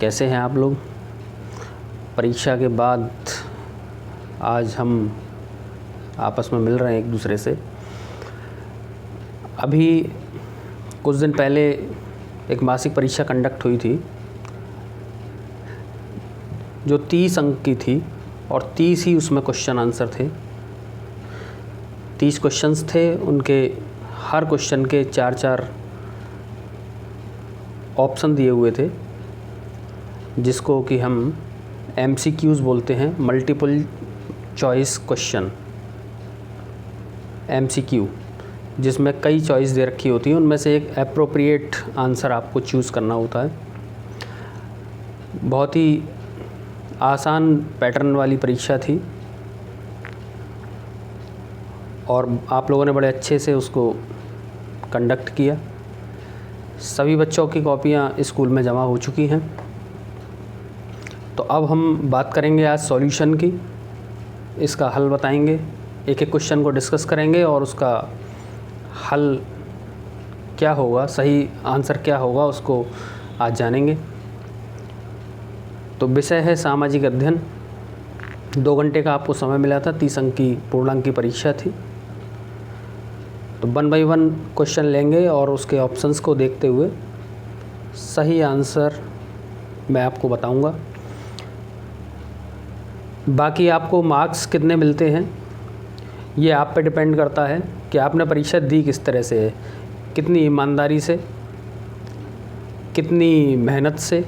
कैसे हैं आप लोग। परीक्षा के बाद आज हम आपस में मिल रहे हैं एक दूसरे से। अभी कुछ दिन पहले एक मासिक परीक्षा कंडक्ट हुई थी जो 30 अंक की थी और 30 ही उसमें क्वेश्चन आंसर थे। 30 क्वेश्चंस थे, उनके हर क्वेश्चन के 4-4 ऑप्शन दिए हुए थे जिसको कि हम MCQs बोलते हैं, मल्टीपल चॉइस क्वेश्चन, MCQ, जिसमें कई चॉइस दे रखी होती हैं, उनमें से एक एप्रोप्रिएट आंसर आपको चूज़ करना होता है। बहुत ही आसान पैटर्न वाली परीक्षा थी और आप लोगों ने बड़े अच्छे से उसको कंडक्ट किया। सभी बच्चों की कॉपियाँ स्कूल में जमा हो चुकी हैं। तो अब हम बात करेंगे आज सॉल्यूशन की, इसका हल बताएंगे, एक एक क्वेश्चन को डिस्कस करेंगे और उसका हल क्या होगा, सही आंसर क्या होगा, उसको आज जानेंगे। तो विषय है सामाजिक अध्ययन। 2 घंटे का आपको समय मिला था, 30 अंक की पूर्णांक की परीक्षा थी। तो 1 बाय 1 क्वेश्चन लेंगे और उसके ऑप्शंस को देखते हुए सही आंसर मैं आपको बताऊंगा। बाकी आपको मार्क्स कितने मिलते हैं ये आप पे डिपेंड करता है कि आपने परीक्षा दी किस तरह से है, कितनी ईमानदारी से, कितनी मेहनत से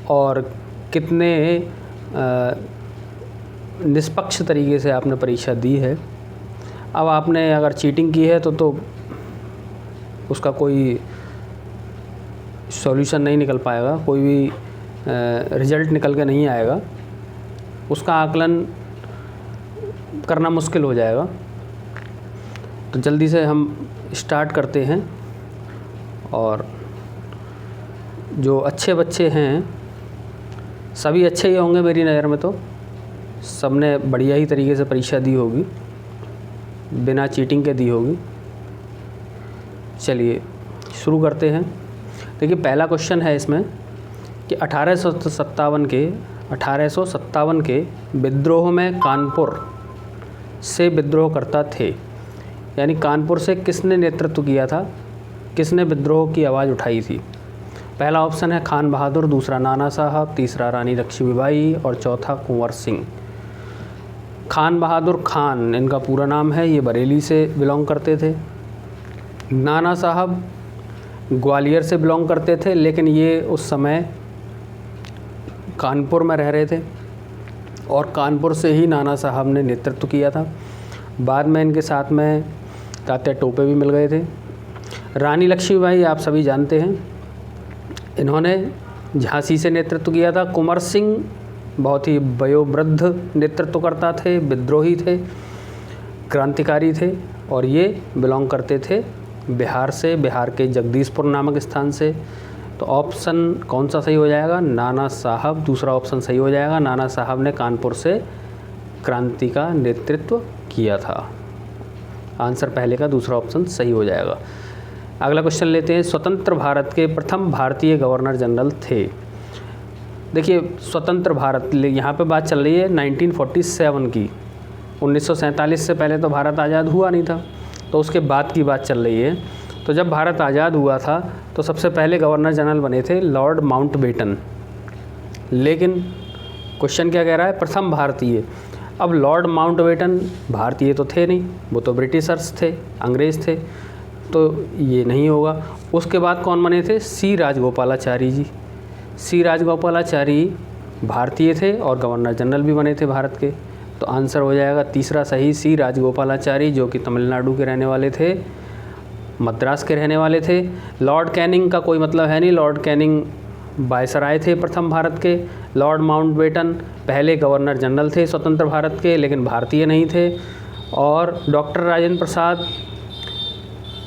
और कितने निष्पक्ष तरीके से आपने परीक्षा दी है। अब आपने अगर चीटिंग की है तो उसका कोई सॉल्यूशन नहीं निकल पाएगा, कोई भी रिज़ल्ट निकल के नहीं आएगा, उसका आकलन करना मुश्किल हो जाएगा। तो जल्दी से हम स्टार्ट करते हैं। और जो अच्छे बच्चे हैं सभी अच्छे ही होंगे मेरी नज़र में, तो सबने बढ़िया ही तरीके से परीक्षा दी होगी, बिना चीटिंग के दी होगी। चलिए शुरू करते हैं। देखिए पहला क्वेश्चन है इसमें कि 1857 के विद्रोह में कानपुर से विद्रोहकर्ता थे, यानी कानपुर से किसने नेतृत्व किया था, किसने विद्रोह की आवाज़ उठाई थी। पहला ऑप्शन है खान बहादुर, दूसरा नाना साहब, तीसरा रानी लक्ष्मीबाई और चौथा कुंवर सिंह। खान बहादुर खान इनका पूरा नाम है, ये बरेली से बिलोंग करते थे। नाना साहब ग्वालियर से बिलोंग करते थे, लेकिन ये उस समय कानपुर में रह रहे थे और कानपुर से ही नाना साहब ने नेतृत्व किया था। बाद में इनके साथ में तात्या टोपे भी मिल गए थे। रानी लक्ष्मीबाई आप सभी जानते हैं, इन्होंने झांसी से नेतृत्व किया था। कुंवर सिंह बहुत ही वयोवृद्ध नेतृत्वकर्ता थे, विद्रोही थे, क्रांतिकारी थे और ये बिलोंग करते थे बिहार से, बिहार के जगदीशपुर नामक स्थान से। तो ऑप्शन कौन सा सही हो जाएगा, नाना साहब, दूसरा ऑप्शन सही हो जाएगा। नाना साहब ने कानपुर से क्रांति का नेतृत्व किया था। आंसर पहले का दूसरा ऑप्शन सही हो जाएगा। अगला क्वेश्चन लेते हैं। स्वतंत्र भारत के प्रथम भारतीय गवर्नर जनरल थे। देखिए स्वतंत्र भारत, यहाँ पे बात चल रही है 1947 की। 1947 से पहले तो भारत आज़ाद हुआ नहीं था, तो उसके बाद की बात चल रही है। तो जब भारत आज़ाद हुआ था तो सबसे पहले गवर्नर जनरल बने थे लॉर्ड माउंटबेटन। लेकिन क्वेश्चन क्या कह रहा है, प्रथम भारतीय। अब लॉर्ड माउंटबेटन भारतीय तो थे नहीं, वो तो ब्रिटिशर्स थे, अंग्रेज़ थे, तो ये नहीं होगा। उसके बाद कौन बने थे, सी राजगोपालाचारी जी। सी राजगोपालाचारी भारतीय थे और गवर्नर जनरल भी बने थे भारत के। तो आंसर हो जाएगा तीसरा सही, सी राजगोपालाचारी, जो कि तमिलनाडु के रहने वाले थे, मद्रास के रहने वाले थे। लॉर्ड कैनिंग का कोई मतलब है नहीं, लॉर्ड कैनिंग वायसराय थे प्रथम भारत के। लॉर्ड माउंटबेटन पहले गवर्नर जनरल थे स्वतंत्र भारत के, लेकिन भारतीय नहीं थे। और डॉक्टर राजेंद्र प्रसाद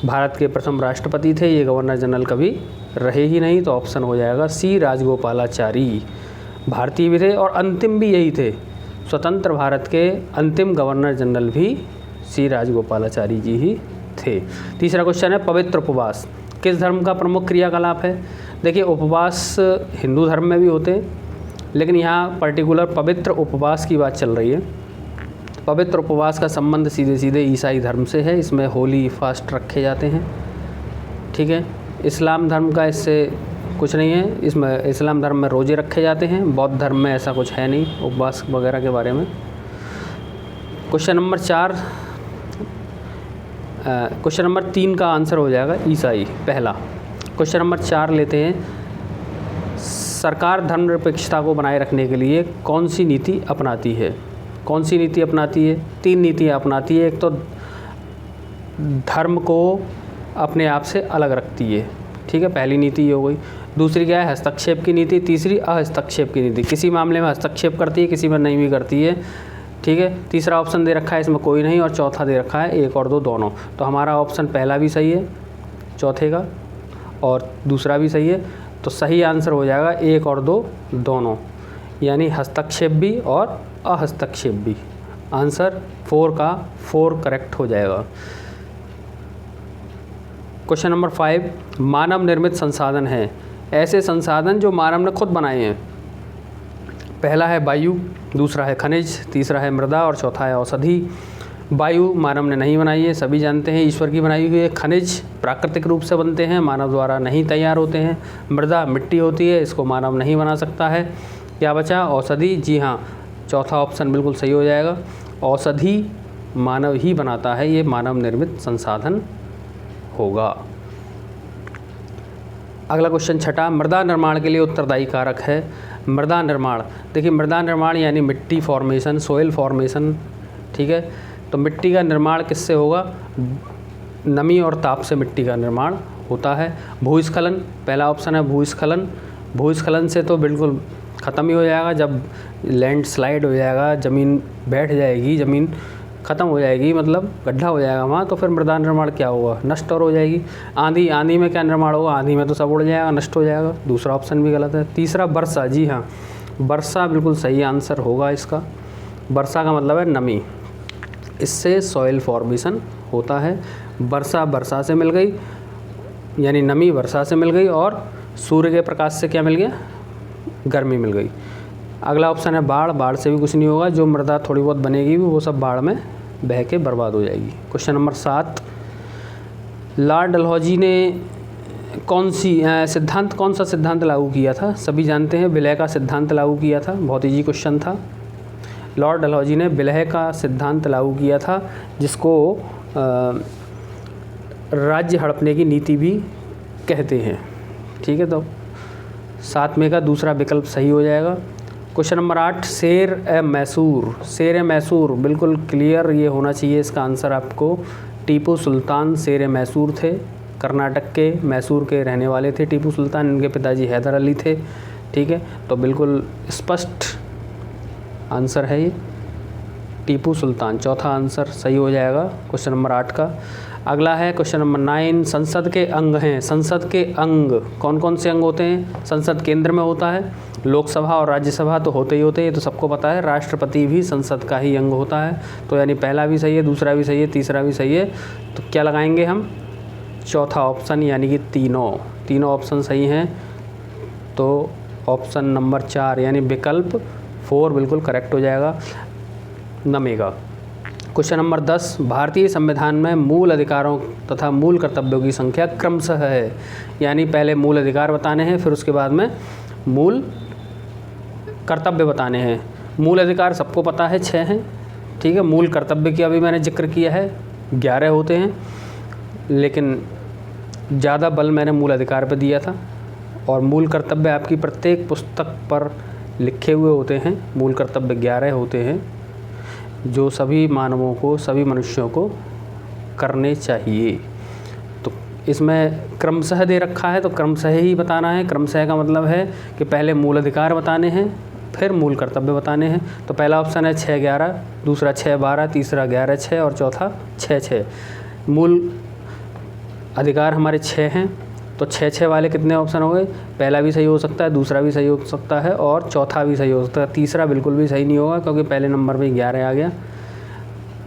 भारत के प्रथम राष्ट्रपति थे, ये गवर्नर जनरल कभी रहे ही नहीं। तो ऑप्शन हो जाएगा सी राजगोपालाचारी, भारतीय भी थे और अंतिम भी यही थे। स्वतंत्र भारत के अंतिम गवर्नर जनरल भी सी राजगोपालाचारी जी ही थे। तीसरा क्वेश्चन है पवित्र उपवास किस धर्म का प्रमुख क्रियाकलाप है। देखिए उपवास हिंदू धर्म में भी होते हैं, लेकिन यहाँ पर्टिकुलर पवित्र उपवास की बात चल रही है। पवित्र उपवास का संबंध सीधे सीधे ईसाई धर्म से है। इसमें होली फास्ट रखे जाते हैं, ठीक है। इस्लाम धर्म का इससे कुछ नहीं है। इसमें इस्लाम धर्म में रोज़े रखे जाते हैं, बौद्ध धर्म में ऐसा कुछ है नहीं उपवास वगैरह के बारे में। क्वेश्चन नंबर 3 का आंसर हो जाएगा ईसाई पहला। क्वेश्चन नंबर 4 लेते हैं। सरकार धर्मनिरपेक्षता को बनाए रखने के लिए कौन सी नीति अपनाती है? कौन सी नीति अपनाती है? 3 नीतियाँ अपनाती है। एक तो धर्म को अपने आप से अलग रखती है, ठीक है, पहली नीति ये हो गई। दूसरी क्या है? हस्तक्षेप की नीति। तीसरी अहस्तक्षेप की नीति, किसी मामले में हस्तक्षेप करती है, किसी में नहीं भी करती है, ठीक है। तीसरा ऑप्शन दे रखा है इसमें कोई नहीं, और चौथा दे रखा है 1 और 2 दोनों। तो हमारा ऑप्शन पहला भी सही है चौथे का, और दूसरा भी सही है। तो सही आंसर हो जाएगा 1 और 2 दोनों, यानी हस्तक्षेप भी और अहस्तक्षेप भी। आंसर 4 का 4 करेक्ट हो जाएगा। क्वेश्चन नंबर 5, मानव निर्मित संसाधन हैं ऐसे संसाधन जो मानव ने खुद बनाए हैं। पहला है वायु, दूसरा है खनिज, तीसरा है मृदा और चौथा है औषधि। वायु मानव ने नहीं बनाई है, सभी जानते हैं, ईश्वर की बनाई हुई है। खनिज प्राकृतिक रूप से बनते हैं, मानव द्वारा नहीं तैयार होते हैं। मृदा मिट्टी होती है, इसको मानव नहीं बना सकता है। क्या बचा? औषधि। जी हाँ, चौथा ऑप्शन बिल्कुल सही हो जाएगा। औषधि मानव ही बनाता है, ये मानव निर्मित संसाधन होगा। अगला क्वेश्चन छठा, मृदा निर्माण के लिए उत्तरदायी कारक है। मृदा निर्माण, देखिए मृदा निर्माण यानी मिट्टी फॉर्मेशन, सोइल फॉर्मेशन, ठीक है। तो मिट्टी का निर्माण किससे होगा? नमी और ताप से मिट्टी का निर्माण होता है। भूस्खलन, पहला ऑप्शन है भूस्खलन। भूस्खलन से तो बिल्कुल ख़त्म ही हो जाएगा, जब लैंड स्लाइड हो जाएगा, ज़मीन बैठ जाएगी, ज़मीन ख़त्म हो जाएगी, मतलब गड्ढा हो जाएगा वहाँ, तो फिर मृदा निर्माण क्या होगा? नष्ट और हो जाएगी। आंधी, आंधी में क्या निर्माण होगा? आंधी में तो सब उड़ जाएगा, नष्ट हो जाएगा। दूसरा ऑप्शन भी गलत है। तीसरा वर्षा, जी हाँ, वर्षा बिल्कुल सही आंसर होगा इसका। वर्षा का मतलब है नमी, इससे सॉइल फॉर्मेशन होता है। वर्षा से मिल गई, यानी नमी वर्षा से मिल गई, और सूर्य के प्रकाश से क्या मिल गया? गर्मी मिल गई। अगला ऑप्शन है बाढ़। बाढ़ से भी कुछ नहीं होगा, जो मृदा थोड़ी बहुत बनेगी वो सब बाढ़ में बह के बर्बाद हो जाएगी। क्वेश्चन नंबर 7, लॉर्ड डलहौजी ने कौन सा सिद्धांत लागू किया था? सभी जानते हैं, विलय का सिद्धांत लागू किया था। बहुत ईजी क्वेश्चन था। लॉर्ड डलहौजी ने विलय का सिद्धांत लागू किया था, जिसको राज्य हड़पने की नीति भी कहते हैं, ठीक है। तो 7 में का दूसरा विकल्प सही हो जाएगा। क्वेश्चन नंबर 8, शेर ए मैसूर। शेर ए मैसूर बिल्कुल क्लियर ये होना चाहिए इसका आंसर आपको। टीपू सुल्तान शेर ए मैसूर थे, कर्नाटक के मैसूर के रहने वाले थे टीपू सुल्तान। इनके पिताजी हैदर अली थे, ठीक है। तो बिल्कुल स्पष्ट आंसर है ये टीपू सुल्तान। चौथा आंसर सही हो जाएगा क्वेश्चन नंबर 8 का। अगला है क्वेश्चन नंबर 9, संसद के अंग हैं। संसद के अंग कौन कौन से अंग होते हैं? संसद केंद्र में होता है, लोकसभा और राज्यसभा तो होते ही होते हैं, ये तो सबको पता है। राष्ट्रपति भी संसद का ही अंग होता है। तो यानी पहला भी सही है, दूसरा भी सही है, तीसरा भी सही है। तो क्या लगाएंगे हम? चौथा ऑप्शन, यानी कि तीनों ऑप्शन सही हैं। तो ऑप्शन नंबर 4 यानी विकल्प 4 बिल्कुल करेक्ट हो जाएगा, नमेगा। क्वेश्चन नंबर 10, भारतीय संविधान में मूल अधिकारों तथा मूल कर्तव्यों की संख्या क्रमशः है। यानी पहले मूल अधिकार बताने हैं, फिर उसके बाद में मूल कर्तव्य बताने हैं। मूल अधिकार सबको पता है 6 हैं, ठीक है। मूल कर्तव्य की अभी मैंने जिक्र किया है 11 होते हैं, लेकिन ज़्यादा बल मैंने मूल अधिकार पर दिया था। और मूल कर्तव्य आपकी प्रत्येक पुस्तक पर लिखे हुए होते हैं। मूल कर्तव्य 11 होते हैं, जो सभी मानवों को, सभी मनुष्यों को करने चाहिए। तो इसमें क्रमशः दे रखा है, तो क्रमशः ही बताना है। क्रमशः का मतलब है कि पहले मूल अधिकार बताने हैं, फिर मूल कर्तव्य बताने हैं। तो पहला ऑप्शन है 6-11, दूसरा 6-12, तीसरा 11-6 और चौथा 6-6। मूल अधिकार हमारे 6 हैं, तो 6-6 वाले कितने ऑप्शन हो गए? पहला भी सही हो सकता है, दूसरा भी सही हो सकता है, और चौथा भी सही हो सकता है। तीसरा बिल्कुल भी सही नहीं होगा, क्योंकि पहले नंबर में 11 आ गया।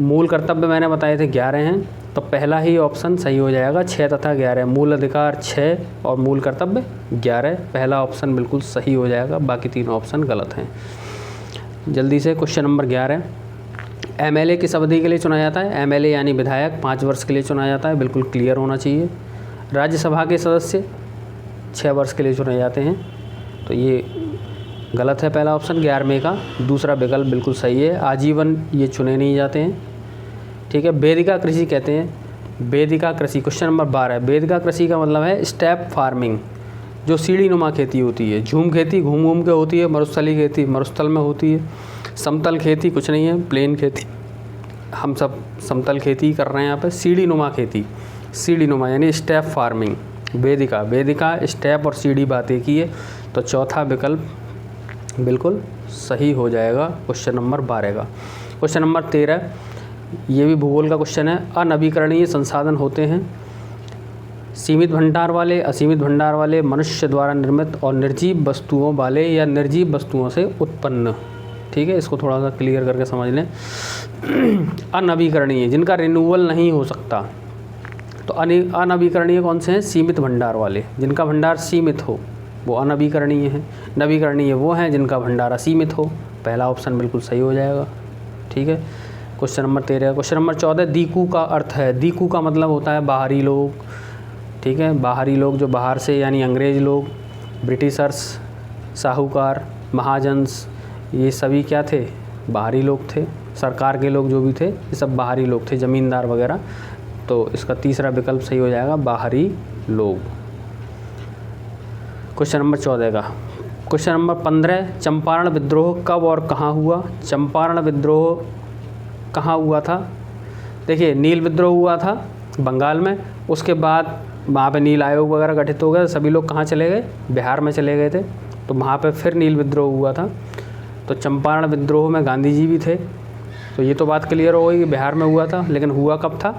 मूल कर्तव्य मैंने बताए थे 11 हैं, तो पहला ही ऑप्शन सही हो जाएगा, 6 तथा 11। मूल अधिकार 6 और मूल कर्तव्य 11, पहला ऑप्शन बिल्कुल सही हो जाएगा, बाकी 3 ऑप्शन गलत हैं। जल्दी से क्वेश्चन नंबर 11, एमएलए किस अवधि के लिए चुना जाता है? एमएलए यानी विधायक 5 वर्ष के लिए चुना जाता है, बिल्कुल क्लियर होना चाहिए। राज्यसभा के सदस्य 6 वर्ष के लिए चुने जाते हैं, तो ये गलत है पहला ऑप्शन 11वें का। दूसरा विकल्प बिल्कुल सही है, आजीवन ये चुने नहीं जाते हैं। ठीक है, वेदिका कृषि कहते हैं, वेदिका कृषि। क्वेश्चन नंबर 12, वेदिका कृषि का मतलब है स्टेप फार्मिंग, जो सीढ़ी नुमा खेती होती है। झूम खेती घूम घूम के होती है, मरुस्थली खेती मरुस्थल में होती है, समतल खेती कुछ नहीं है, प्लेन खेती, हम सब समतल खेती कर रहे हैं यहाँ पे। सीढ़ी नुमा खेती, सीढ़ी नुमा यानी स्टेप फार्मिंग, वेदिका, वेदिका स्टेप और सीढ़ी बात एक ही है, तो चौथा विकल्प बिल्कुल सही हो जाएगा क्वेश्चन नंबर 12 का। क्वेश्चन नंबर 13, ये भी भूगोल का क्वेश्चन है। अनवीकरणीय संसाधन होते हैं सीमित भंडार वाले, असीमित भंडार वाले, मनुष्य द्वारा निर्मित और निर्जीव वस्तुओं वाले या निर्जीव वस्तुओं से उत्पन्न। ठीक है, इसको थोड़ा सा क्लियर करके समझ लें। अनवीकरणीय, जिनका रिन्यूअल नहीं हो सकता, तो अनवीकरणीय कौन से हैं? सीमित भंडार वाले, जिनका भंडार सीमित हो वो अनवीकरणीय हैं। नवीकरणीय वो हैं जिनका भंडार असीमित हो, पहला ऑप्शन बिल्कुल सही हो जाएगा। ठीक है, क्वेश्चन नंबर 13। क्वेश्चन नंबर 14, दीकू का अर्थ है, दीकू का मतलब होता है बाहरी लोग। ठीक है, बाहरी लोग जो बाहर से, यानी अंग्रेज़ लोग, ब्रिटिशर्स, साहूकार, महाजन्स, ये सभी क्या थे? बाहरी लोग थे। सरकार के लोग जो भी थे ये सब बाहरी लोग थे, ज़मींदार वगैरह। तो इसका तीसरा विकल्प सही हो जाएगा, बाहरी लोग। क्वेश्चन नंबर 14 का। क्वेश्चन नंबर 15, चंपारण विद्रोह कब और कहाँ हुआ? चंपारण विद्रोह कहाँ हुआ था? देखिए, नील विद्रोह हुआ था बंगाल में, उसके बाद वहाँ पे नील आयोग वगैरह गठित हो गया, सभी लोग कहाँ चले गए? बिहार में चले गए थे, तो वहाँ पे फिर नील विद्रोह हुआ था। तो चंपारण विद्रोह में गांधी जी भी थे, तो ये तो बात क्लियर हो गई कि बिहार में हुआ था, लेकिन हुआ कब था?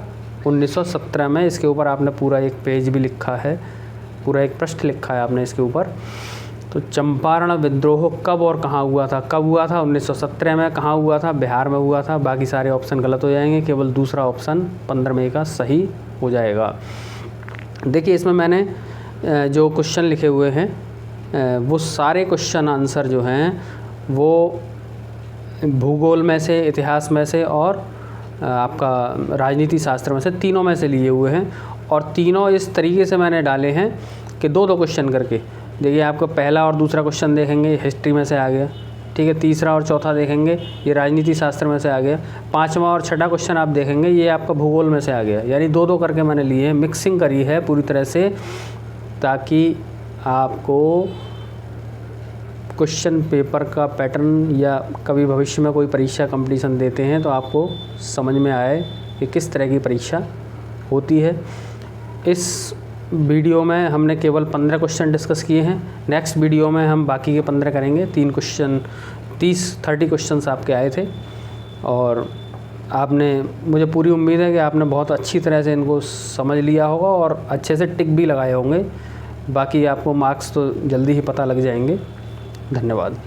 1917 में। इसके ऊपर आपने पूरा एक पेज भी लिखा है, पूरा एक पृष्ठ लिखा है आपने इसके ऊपर। तो चंपारण विद्रोह कब और कहाँ हुआ था? कब हुआ था? 1917 में। कहाँ हुआ था? बिहार में हुआ था। बाकी सारे ऑप्शन गलत हो जाएंगे, केवल दूसरा ऑप्शन 15वें का सही हो जाएगा। देखिए, इसमें मैंने जो क्वेश्चन लिखे हुए हैं वो सारे क्वेश्चन आंसर जो हैं वो भूगोल में से, इतिहास में से और आपका राजनीति शास्त्र में से, तीनों में से लिए हुए हैं। और तीनों इस तरीके से मैंने डाले हैं कि 2-2 क्वेश्चन करके। देखिए, आपको पहला और दूसरा क्वेश्चन देखेंगे, हिस्ट्री में से आ गया। ठीक है, तीसरा और चौथा देखेंगे, ये राजनीति शास्त्र में से आ गया। 5वां और 6ठा क्वेश्चन आप देखेंगे, ये आपका भूगोल में से आ गया। यानी 2-2 करके मैंने लिए हैं, मिक्सिंग करी है पूरी तरह से, ताकि आपको क्वेश्चन पेपर का पैटर्न, या कभी भविष्य में कोई परीक्षा कंपटीशन देते हैं तो आपको समझ में आए कि किस तरह की परीक्षा होती है। इस वीडियो में हमने केवल 15 क्वेश्चन डिस्कस किए हैं। नेक्स्ट वीडियो में हम बाकी के 15 करेंगे। 30 क्वेश्चंस आपके आए थे, और आपने, मुझे पूरी उम्मीद है कि आपने बहुत अच्छी तरह से इनको समझ लिया होगा और अच्छे से टिक भी लगाए होंगे। बाकी आपको मार्क्स तो जल्दी ही पता लग जाएंगे। धन्यवाद।